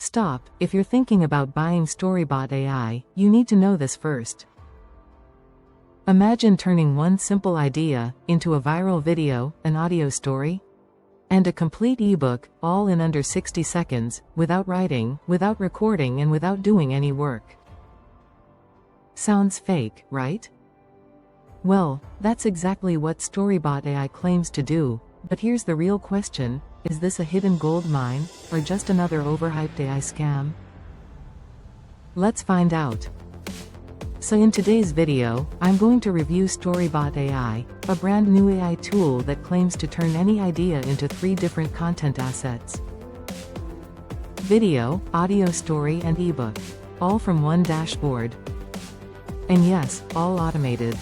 Stop, if you're thinking about buying StoryBot AI, you need to know this first. Imagine turning one simple idea into a viral video, an audio story, and a complete ebook, all in under 60 seconds, without writing, without recording, and without doing any work. Sounds fake, right? Well, that's exactly what StoryBot AI claims to do, but here's the real question: is this a hidden gold mine, or just another overhyped AI scam? Let's find out. So in today's video, I'm going to review StoryBot AI, a brand new AI tool that claims to turn any idea into 3 different content assets: video, audio story, and ebook, all from one dashboard. And yes, all automated.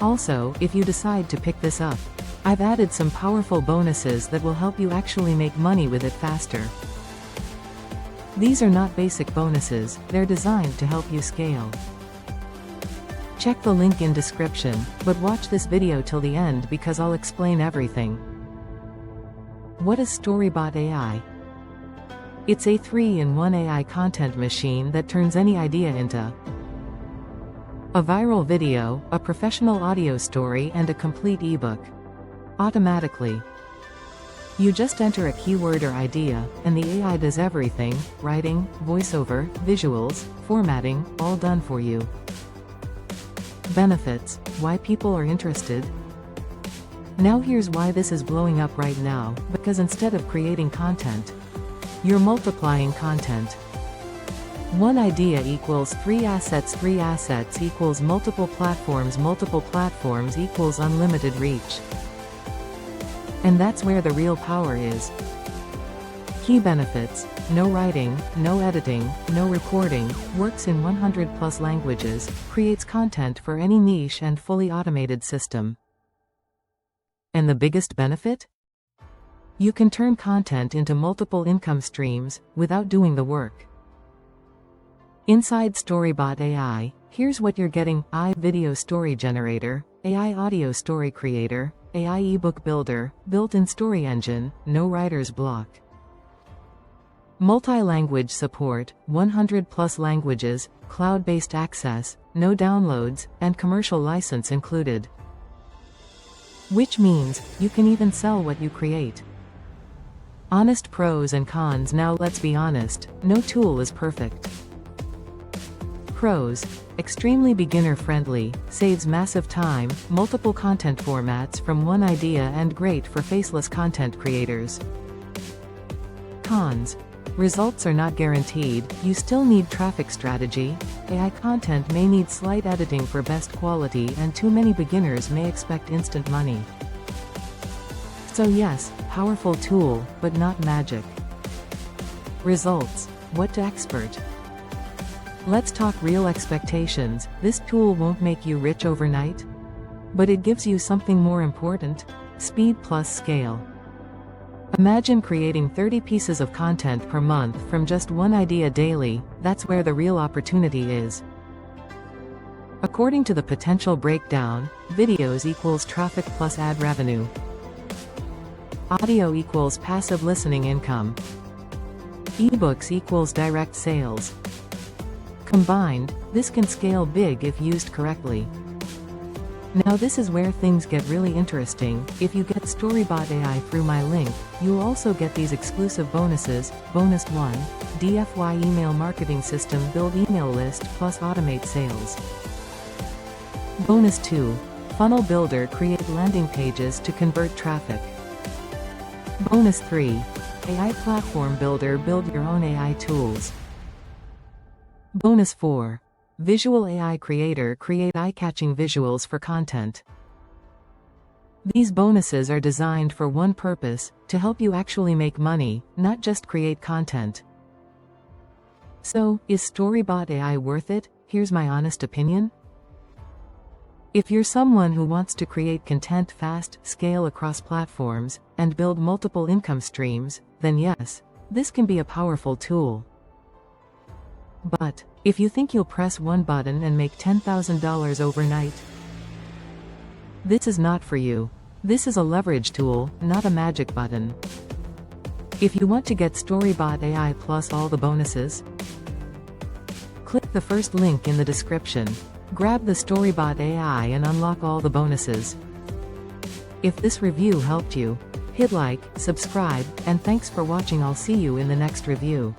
Also, if you decide to pick this up, I've added some powerful bonuses that will help you actually make money with it faster. These are not basic bonuses, they're designed to help you scale. Check the link in description, but watch this video till the end because I'll explain everything. What is StoryBot AI? It's a 3-in-1 AI content machine that turns any idea into a viral video, a professional audio story, and a complete ebook. Automatically. You just enter a keyword or idea, and the AI does everything: writing, voiceover, visuals, formatting, all done for you. Benefits: why people are interested. Now here's why this is blowing up right now, because instead of creating content, you're multiplying content. One idea equals 3 assets, 3 assets equals multiple platforms equals unlimited reach. And that's where the real power is. Key benefits: no writing, no editing, no recording, works in 100+ languages, creates content for any niche and fully automated system. And the biggest benefit? You can turn content into multiple income streams, without doing the work. Inside StoryBot AI, here's what you're getting: AI video story generator, AI audio story creator, AI ebook builder, built-in story engine, no writer's block. Multi-language support, 100+ languages, cloud-based access, no downloads, and commercial license included. Which means, you can even sell what you create. Honest pros and cons. Now let's be honest, no tool is perfect. Pros: extremely beginner-friendly, saves massive time, multiple content formats from one idea, and great for faceless content creators. Cons: results are not guaranteed, you still need traffic strategy, AI content may need slight editing for best quality, and too many beginners may expect instant money. So yes, powerful tool, but not magic. Results: what to expert? Let's talk real expectations. This tool won't make you rich overnight, but it gives you something more important: speed plus scale. Imagine creating 30 pieces of content per month from just one idea daily. That's where the real opportunity is. According to the potential breakdown, videos equals traffic plus ad revenue. Audio equals passive listening income. eBooks equals direct sales. Combined, this can scale big if used correctly. Now this is where things get really interesting. If you get StoryBot AI through my link, you'll also get these exclusive bonuses. Bonus 1, DFY email marketing system, build email list plus automate sales. Bonus 2, funnel builder, create landing pages to convert traffic. Bonus 3, AI platform builder, build your own AI tools. Bonus 4. Visual AI creator, create eye-catching visuals for content. These bonuses are designed for one purpose: to help you actually make money, not just create content. So, is StoryBot AI worth it? Here's my honest opinion. If you're someone who wants to create content fast, scale across platforms, and build multiple income streams, then yes, this can be a powerful tool. But, if you think you'll press one button and make $10,000 overnight, this is not for you. This is a leverage tool, not a magic button. If you want to get StoryBot AI plus all the bonuses, click the first link in the description. Grab the StoryBot AI and unlock all the bonuses. If this review helped you, hit like, subscribe, and thanks for watching. I'll see you in the next review.